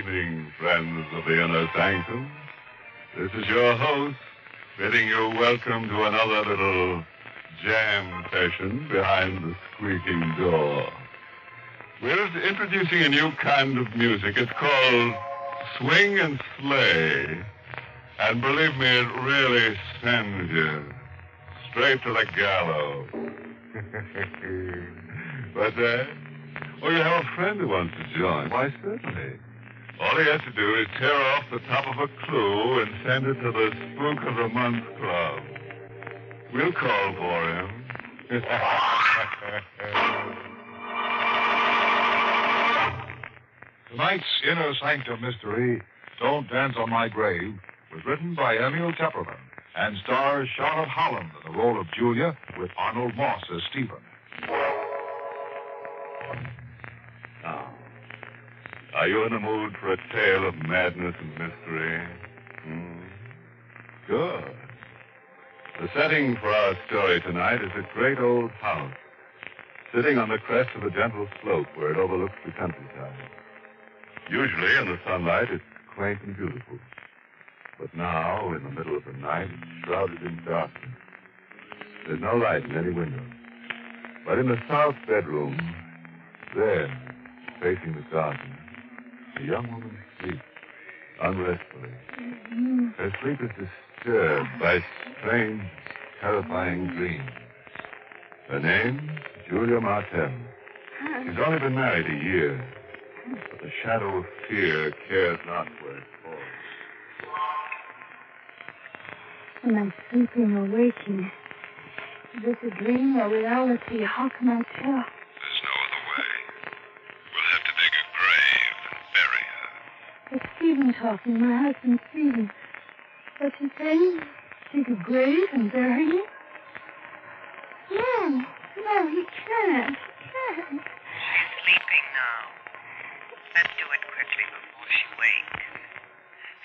evening, friends of the Inner Sanctum. This is your host, bidding you welcome to another little jam session behind the squeaking door. We're introducing a new kind of music. It's called Swing and Slay. And believe me, it really sends you straight to the gallows. What's that? Oh, you have a friend who wants to join. Why, certainly. All he has to do is tear off the top of a clue and send it to the Spook of the Month Club. We'll call for him. Tonight's Inner Sanctum mystery, Don't Dance on My Grave, was written by Emil Tepperman and stars Charlotte Holland in the role of Julia with Arnold Moss as Stephen. Now, are you in the mood for a tale of madness and mystery? Good. The setting for our story tonight is a great old house, sitting on the crest of a gentle slope where it overlooks the countryside. Usually, in the sunlight, it's quaint and beautiful. But now, in the middle of the night, it's shrouded in darkness. There's no light in any window. But in the south bedroom, there, facing the garden, a young woman sleeps unrestfully. Her sleep is disturbed by strange, terrifying dreams. Her name's Julia Martel. She's only been married a year, but the shadow of fear cares not where it falls. Am I sleeping or waking? Is this a dream or reality? How can I tell? There's no other way. We'll have to dig a grave and bury her. It's Stephen talking, my husband, Stephen. What's he saying? Dig a grave and bury me? No, he can't. She's sleeping now. Let's do it quickly before she wakes.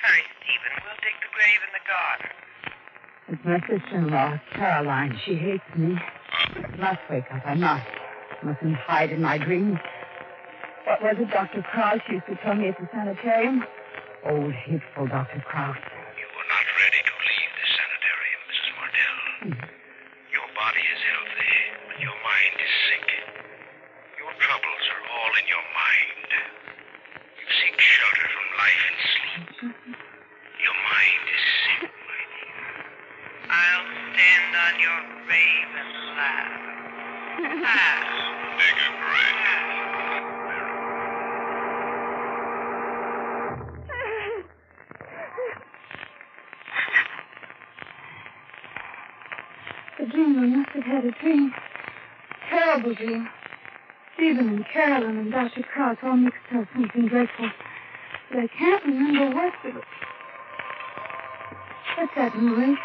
Hurry, Stephen. We'll dig the grave in the garden. It's my sister-in-law, Caroline. She hates me. I must wake up. I mustn't hide in my dreams. What was it Dr. Krause used to tell me at the sanitarium? Old, hateful Dr. Krause. You were not ready to leave the sanitarium, Mrs. Martell. Your body is healthy, but your mind is sick. Your troubles are all in your mind. You seek shelter from life and sleep. Your mind is sick, my dear. I'll stand on your grave and laugh. Dig a grave. The dreamer must have had a dream. Terrible dream. Stephen and Carolyn and Dr. Krause all mixed up something dreadful. But I can't remember what it was. What's that noise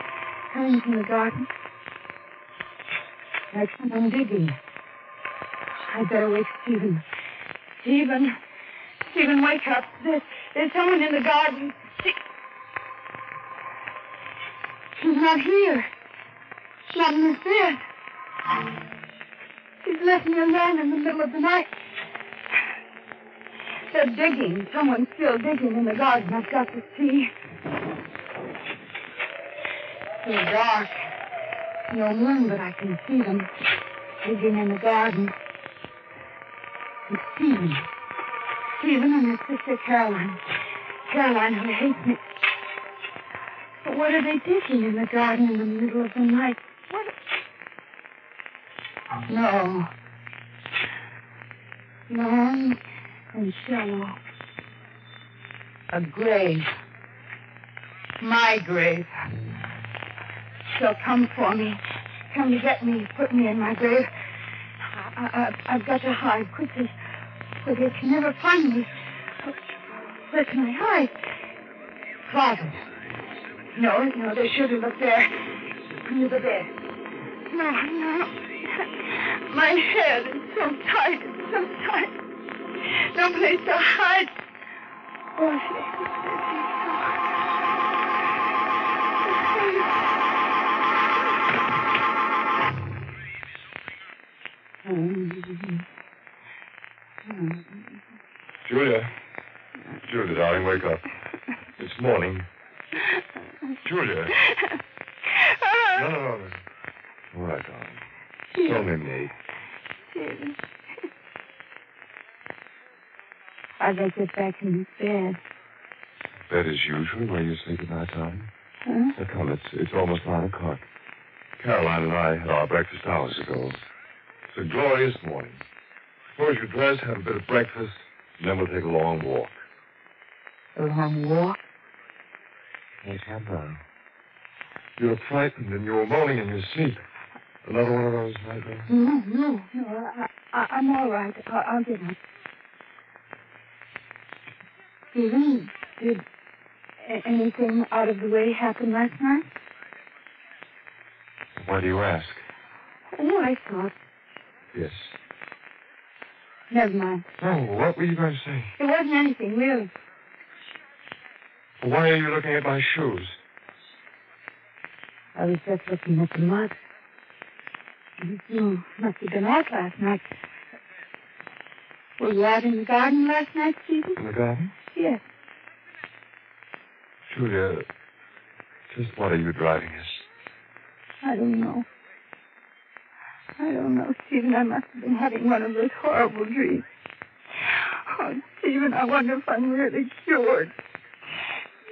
coming from the garden? Like someone digging. I'd better wake Stephen. Stephen, wake up. There's someone in the garden. She's not here. Not in his bed. She's left me alone in the middle of the night. They're digging. Someone's still digging in the garden. I've got to see. It's dark. No moon, but I can see them digging in the garden. And Stephen and his sister Caroline. Caroline, who hates me. But what are they digging in the garden in the middle of the night? What? No. Long and shallow. A grave. My grave. She'll come for me. Come to get me, put me in my grave. I've got to hide quickly. So they can never find me. Where can I hide? Closet. No, they shouldn't look there. Under the bed. No. My head is so tight. No place to hide. Oh, Julia, wake up. It's morning. Julia. No. All right, darling. It's only me. Stephen. I better get back in this bed. Bed as usual where you sleep at night time. Huh? Now, come, it's almost 9 o'clock. Caroline and I had our breakfast hours ago. It's a glorious morning. Suppose you dress, have a bit of breakfast, and then we'll take a long walk. A long walk? Yes, Caroline. You were frightened and you were moaning in your sleep. Another one of those nightmares? No. I'm all right. I'll get up. Stephen, did anything out of the way happen last night? Why do you ask? Oh, I thought. Yes. Never mind. Oh, what were you going to say? It wasn't anything, really. Why are you looking at my shoes? I was just looking at the mud. You must have been out last night. Were you out in the garden last night, Stephen? In the garden? Yes. Julia, just what are you driving us? I don't know, Stephen. I must have been having one of those horrible dreams. Oh, Stephen, I wonder if I'm really cured.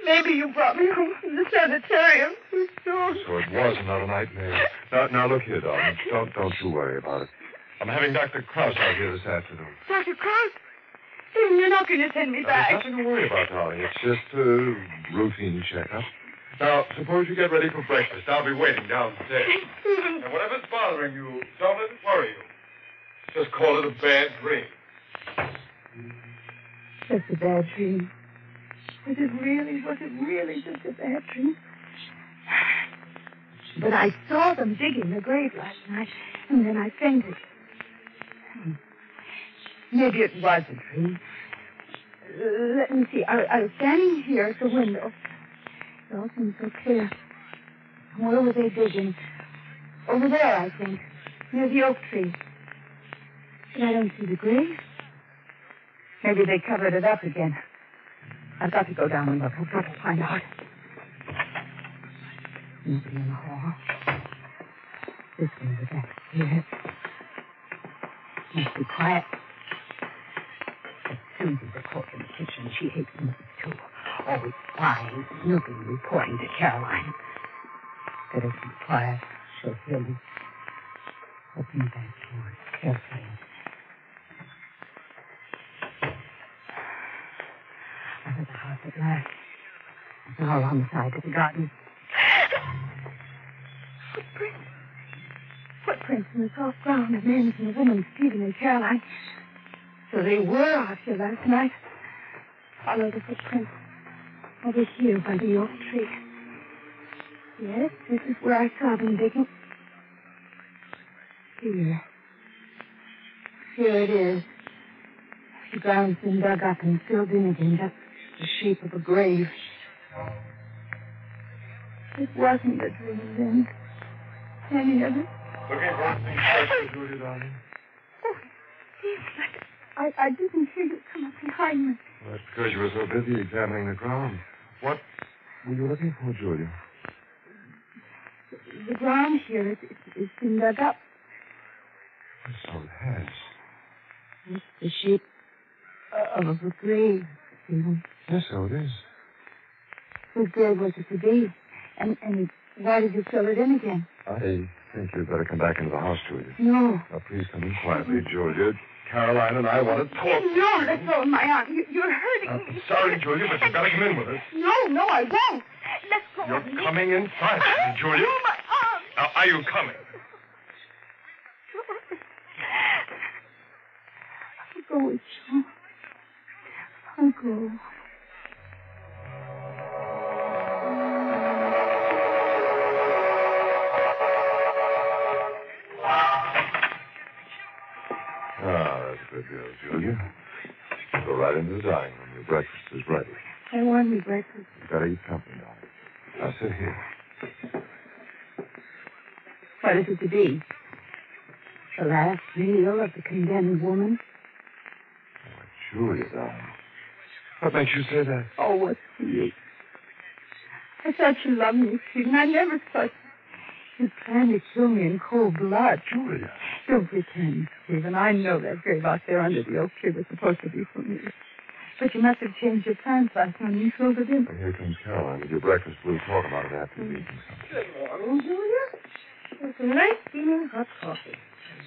Maybe you brought me home from the sanitarium too soon. So it was another nightmare. Now look here, darling. Don't you worry about it. I'm having Dr. Krause out here this afternoon. Dr. Krause? Stephen, you're not going to send me back. There's nothing to worry about, darling. It's just a routine checkup. Now, suppose you get ready for breakfast. I'll be waiting downstairs. Stephen. And whatever's bothering you, don't let it worry you. Just call it a bad dream. Just a bad dream. Was it really just a bad dream? But I saw them digging the grave last night, and then I fainted. Maybe it was a dream. Let me see. I was standing here at the window. It all seemed so clear. Where were they digging? Over there, I think, near the oak tree. But I don't see the grave. Maybe they covered it up again. I've got to go down and look. I've got to find out. Nobody in the hall. This way the back stairs. Must be quiet. But Susie's a cook in the kitchen. She hates me too. Always spying, snooping, reporting to Caroline. Better keep quiet. She'll hear me. Open the back door carefully. Out of the house at last. Now along the side of the garden. Footprints in the soft ground. A man's and a woman's, Stephen and Caroline. So they were out here last night. Follow the footprints. Over here by the oak tree. Yes, this is where I saw them digging. Here. Here it is. The ground's been dug up and filled in again, just the shape of a grave. It wasn't a dream then. Any of it. Looking for anything special, Julia, darling? Oh, Steve, I didn't hear you come up behind me. Well, that's because you were so busy examining the ground. What were you looking for, Julia? The ground here, it's been dug up. So it has. It's the shape of a grave, Stephen. Yes, so it is. Whose grave was it to be? And why did you fill it in again? I think you'd better come back into the house, Julia. No. Now, please come in quietly, Julia. Caroline and I want to talk. No, let go of my arm. You're hurting me. I'm sorry, Julia, but you've got to come in with us. No, I won't. Let go of me. You're coming inside, Julia. No, my arm. Now, are you coming? I'll go with you. I'll go. Ah, that's a good girl, Julia. Go right into the dining room. Your breakfast is ready. I want me breakfast. You've got to eat something, darling. Now, sit here. What is it to be? The last meal of the condemned woman? Oh, Julia, darling. What makes you say that? Oh, what's for you? I thought you loved me, Stephen. I never thought you planned to kill me in cold blood. Julia. Don't pretend, Stephen. I know that grave out there under the oak tree was supposed to be for me. But you must have changed your plans last night and you filled it in. Well, here comes Caroline with your breakfast. We'll talk about it after you've eaten something. Good morning, Julia. It's a nice steaming hot coffee.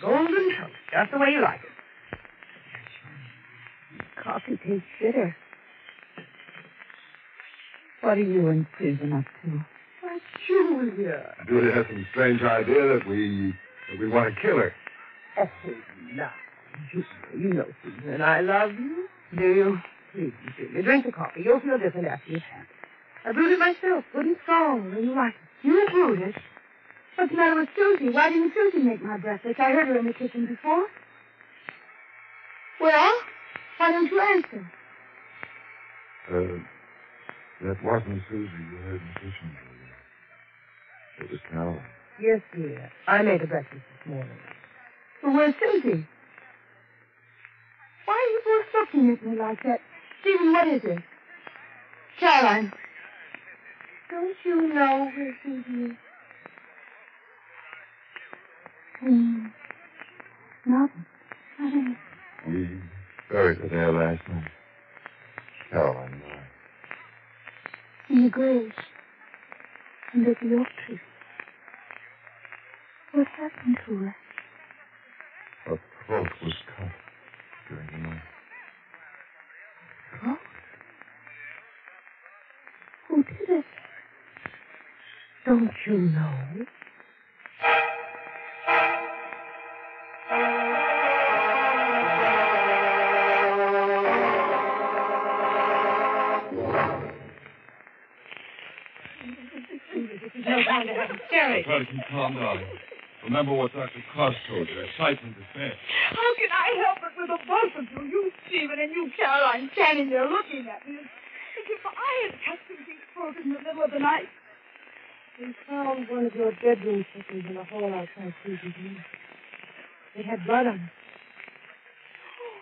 Golden toast, just the way you like it. Coffee tastes bitter. What are you and Susan up to? Why, Julia. Julia has some strange idea that we want to kill her. Oh, no. You know, Susan, I love you. Do you? Please, Julia, drink the coffee. You'll feel different after you've had it. I brewed it myself, good and strong, and you like it. You brewed it. What's the matter with Susie? Why didn't Susie make my breakfast? I heard her in the kitchen before. Well, why don't you answer? That wasn't Susie you heard in the kitchen, Julia. It was Caroline. Yes, dear. I made the breakfast this morning. Well, where's Susie? Why are you both looking at me like that? Stephen, what is it? Caroline. Don't you know where Susie is? Nothing. We buried her there last night. Caroline and I. In the grave. Under the oak tree. What happened to her? Her throat was cut during the night. Throat? Who did it? Don't you know? Try to keep calm, darling. Remember what Dr. Cross told you. Excitement is bad. How can I help it with the both of you? You, Stephen, and you, Caroline, standing there looking at me as if I had cut Susie's throat in the middle of the night. We found one of your bedroom curtains in the hall outside Susie's room. It had blood on it. Oh,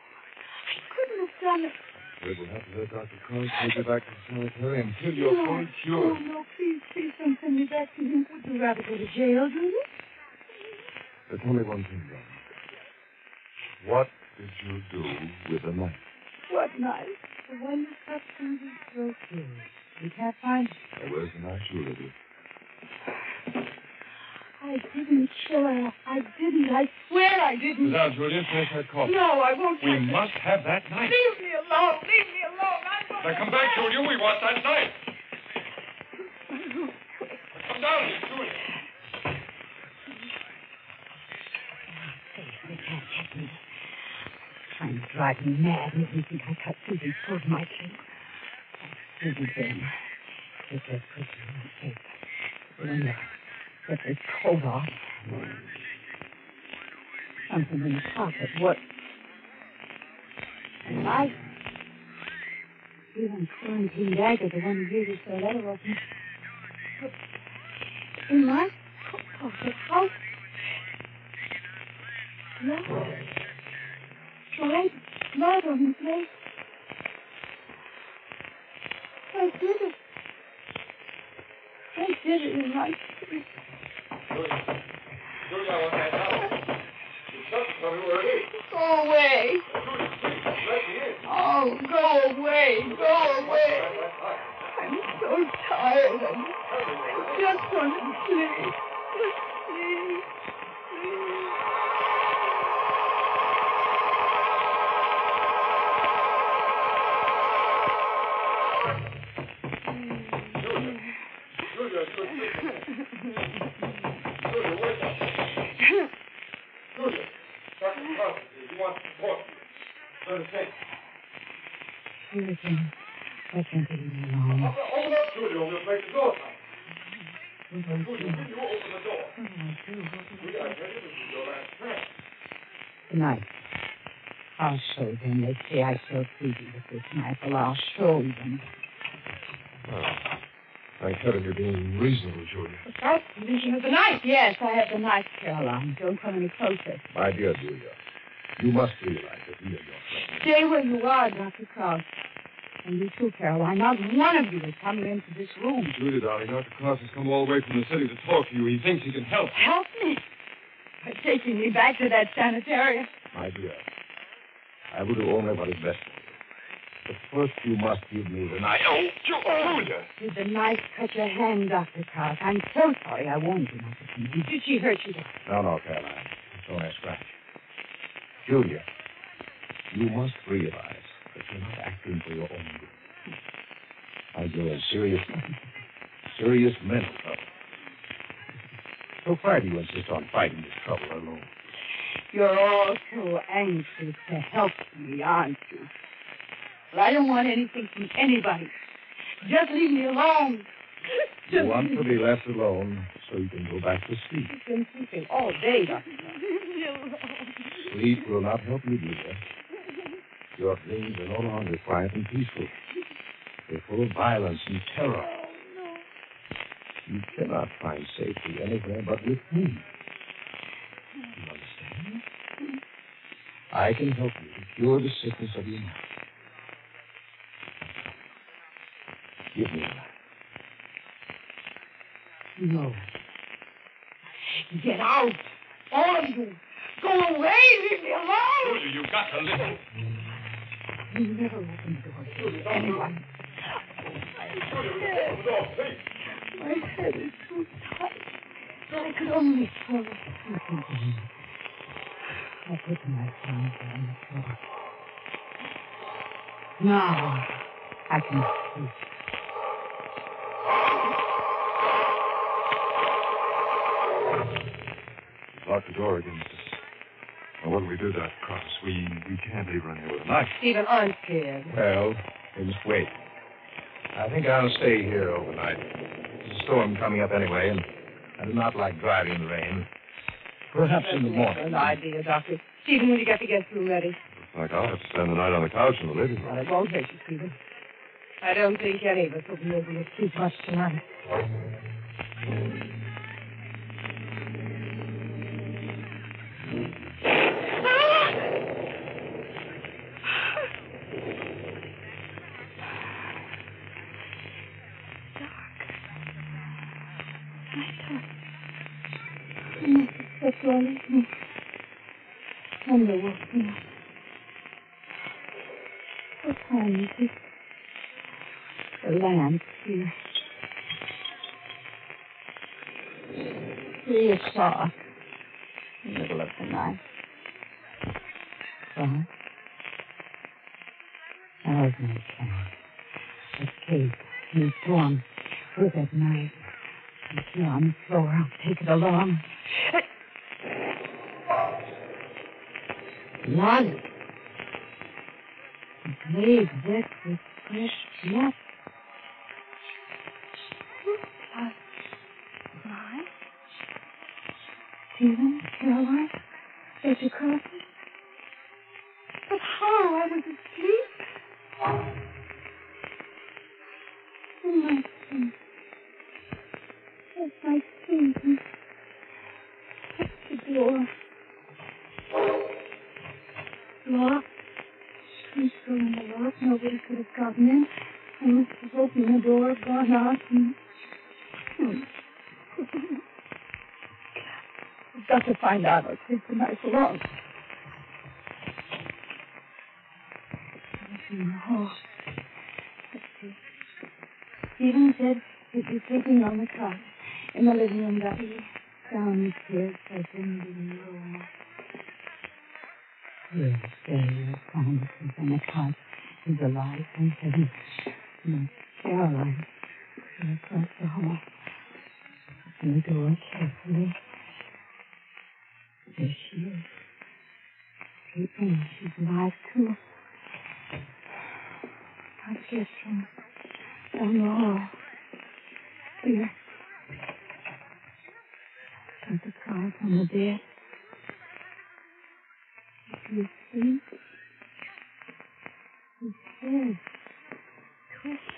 I couldn't have done it. We will have to let Dr. Cross take you back to the cemetery until you're fully cured. Oh, no, please don't send me back to him. Would you rather go to jail, do you? Tell me one thing, darling. What did you do with the knife? What knife? The one you cut Susie's throat with. We can't find it. Now, where's the knife Julia did? I didn't kill her. I didn't. I swear I didn't. Now, Julia, finish that coffee. No, I won't. We must have that knife. Leave me alone. Leave me alone. I'm going Now, come back, Julia. We want that knife. Come down here, Julia. They can't get me. Trying to drive me mad. Make me think I cut Susie's throat in my sleep. Susie then. It's a pretty mistake. When you get this coat off. Something in the pocket. What? A knife. Even quarantine dagger, the one you gave us the letter open. But in my coat pocket, how? Blood. Dried blood on his leg. I did it. I did it in my sleep. Julia, I want that knife. Tell me where it is. Go away. Oh, go away. Go away. I'm so tired. I just want to sleep. Just sleep. Julia, wake up. Julia, Dr. Cross, he wants to talk to you. What is it? Here again. I can't leave me alone. Open up, Julia, or we'll break the door down. What do I do? Julia, you open the door. What do I do? We gotta tell you this is your last chance. The knife. I'll show them. They say I killed Susie with this knife. Well, I'll show them. Oh. Thank heaven you're being reasonable, Julia. Without permission of the knife. Yes, I have the knife, Caroline. Don't come any closer. My dear Julia, you must realize that we are your friends. Stay where you are, Dr. Cross. And you too, Caroline. Not one of you is coming into this room. Julia, darling, Dr. Cross has come all the way from the city to talk to you. He thinks he can help. Help me? By taking me back to that sanitarium. My dear, I will do only what is best for you. But first you must give me the knife. Oh, Julia! Did the knife cut your hand, Dr. Cross? I'm so sorry. I warned you not to do. Did she hurt you? No, Caroline. It's only a scratch. Julia, you must realize that you're not acting for your own good. Now, you're in serious mental trouble. So why do you insist on fighting this trouble alone? You're all so anxious to help me, aren't you? But I don't want anything from anybody. Just leave me alone. You want to be left alone so you can go back to sleep. You've been sleeping all day, Dr. Cross. Sleep will not help you, Julia. Your dreams are no longer quiet and peaceful. They're full of violence and terror. You cannot find safety anywhere but with me. You understand? I can help you to cure the sickness of your mind. Give me a knife. No. Get out. All of you. Go away. Leave me alone. Julia, you've got to listen. You never open the door to anyone. My head is so tight. I could only fall asleep again. I put my hands on the floor. Now I can sleep. Lock the door against us. Well, what'll we do, Dr. Cross? We can't leave her in here with a knife. Stephen, I'm scared. Well, we must wait. I think I'll stay here overnight. There's a storm coming up anyway, and I do not like driving in the rain. Perhaps in the morning. An idea, Doctor. Stephen, will you get the guest room ready? Looks like I'll have to spend the night on the couch in the living Well, room. it won't hurt you, Stephen. I don't think any of us will be able to sleep much tonight. That's all of me. And they woke me up. What time is it? The lamp's here. 3 o'clock. Middle of the night. Well, that was my chance. Escape. He's gone with that knife. It's here on the floor. I'll take it along. Blood. It's made wet with fresh blood. Blood. Mine? Stephen? Caroline? Dr. Cross? But how? I was asleep. Oh, my sin. That's my sin. That's the door. Locked. She's still in the lock. Nobody could have gotten in. I must have opened the door, gone out, and... I've got to find out. I'll take the knife along. It's in the hall. Let's see. Stephen said he'd be sleeping on the couch in the living room downstairs by the room. Yes, there you find it. He's on the couch. He's alive, thank heaven. No, Caroline. She's across the hall. Open the door carefully. There she is. Sleeping. She's alive, too. I'll get him. Down the hall. Here. Put the cards on the bed. You sleep. His head. Twist.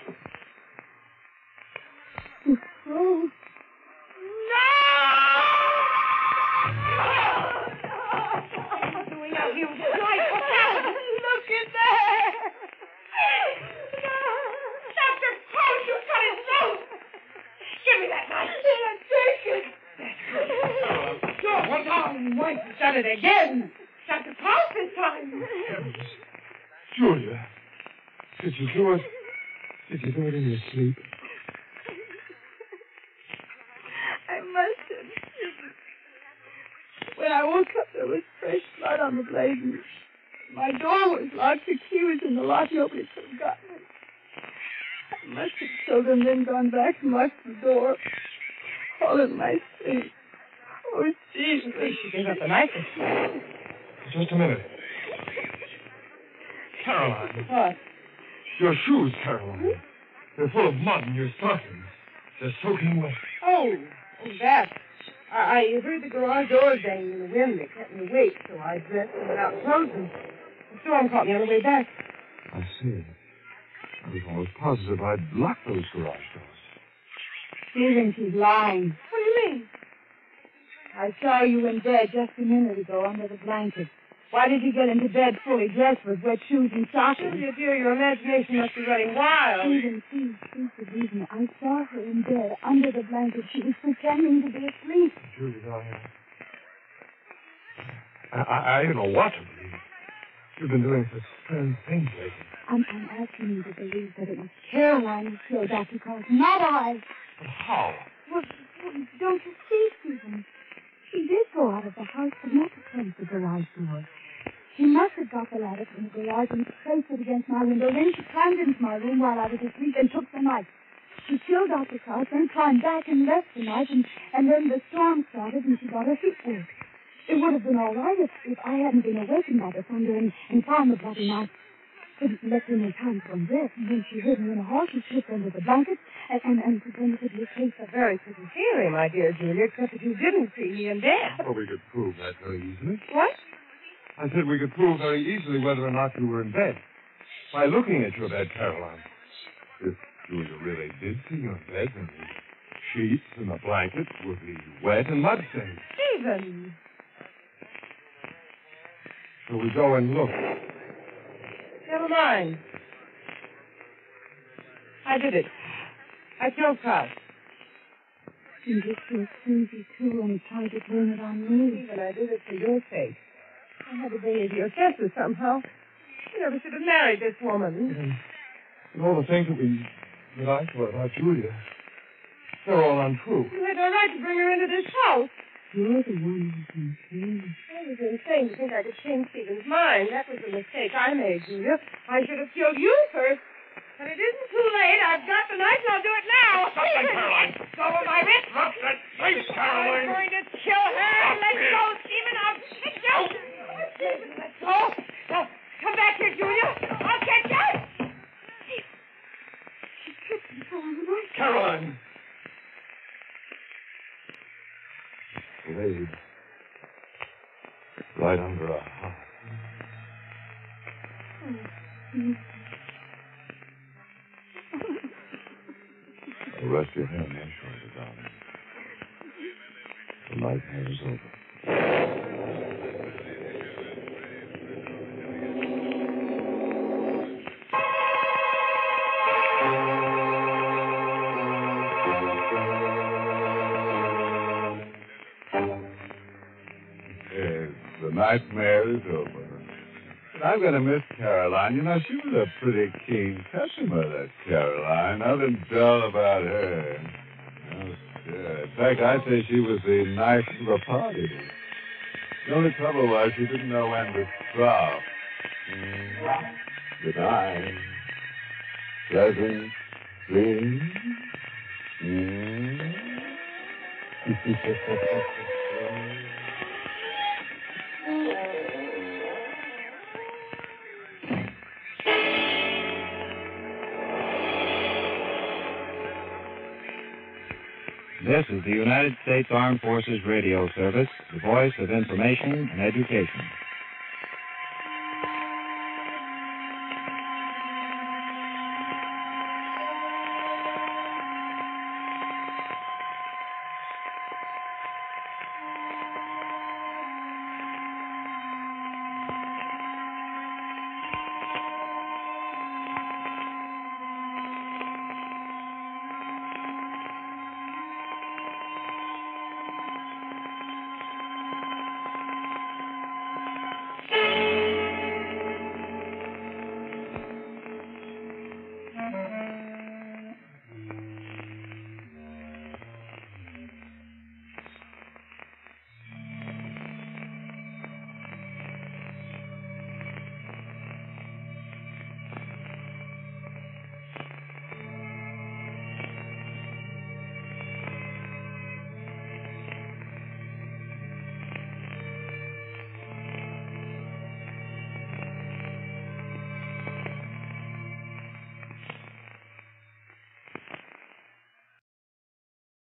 He froze. Look in there! I'm going to shut it again. Shut the house this time. Julia, did you do it? Did you do it in your sleep? I must have. When I woke up, there was fresh blood on the blade. And my door was locked. The key was in the lock. Nobody could have gotten it. I must have killed him, then gone back and locked the door. All in my sleep. Oh, Jesus. She gave up the knife. Just a minute. Caroline. What? Your shoes, Caroline. They're full of mud in your stockings. They're soaking wet. Oh, that. I heard the garage doors banging in the wind. They kept me awake, so I dressed and went out and closed them. The storm caught me on the way back. I see. I was almost positive I'd locked those garage doors. Stephen, she's lying. What do you mean? I saw you in bed just a minute ago under the blanket. Why did you get into bed fully dressed with wet shoes and stockings? Julia, dear, your imagination must be running wild. Stephen, please believe me. I saw her in bed under the blanket. She was pretending to be asleep. Julie, darling. I don't know what to believe. You've been doing such strange things lately. I'm asking you to believe that it was Caroline who killed Dr. Carson, not I. But how? Well, don't you see, Stephen? She did go out of the house, but not to close the garage door. She must have got the ladder from the garage and placed it against my window. Then she climbed into my room while I was asleep and took the knife. She killed Dr. Carson, climbed back and left the knife, and then the storm started and she got her feet wet. It would have been all right if I hadn't been awakened by the thunder and found the bloody knife. Couldn't let her in time to undress. And when she heard me in the hall, she slipped under the blanket and pretended to be asleep. A very pretty theory, my dear Julia, except that you didn't see me in bed. Well, we could prove that very easily. What? I said we could prove very easily whether or not you were in bed. By looking at your bed, Caroline. If Julia really did see you in bed, then the sheets and the blankets would be wet and mud-stained. Stephen. So we go and look. Never mind. I did it. I killed Carl. And this was Susie, too, and tried to blame it on me. Stephen, I did it for your sake. I had to bring you to your senses somehow. You never should have married this woman. And all the things that I thought about Julia, they're all untrue. You had no right to bring her into this house. You're the one who's insane. I was insane to think I could change Stephen's mind. That was the mistake I made, Julia. I should have killed you first. But it isn't too late. I've got the knife and I'll do it now. Something, Caroline. Go with my wrist. Drop that face, Caroline. I'm going to kill her. Let go, Stephen. I'll catch you. Stephen, let go. Now, come back here, Julia. I'll catch you. She tripped and fell on the knife. Caroline. Laid right under a heart. Rest your head on your shoulder, darling. The nightmare is over. The nightmare is over. But I'm going to miss Caroline. You know, she was a pretty keen customer, that Caroline. Nothing dull about her. No, sure. In fact, I'd say she was the nice of the party. The only trouble was she didn't know when to stop. Good night. Pleasant dreams. This is the United States Armed Forces Radio Service, the voice of information and education.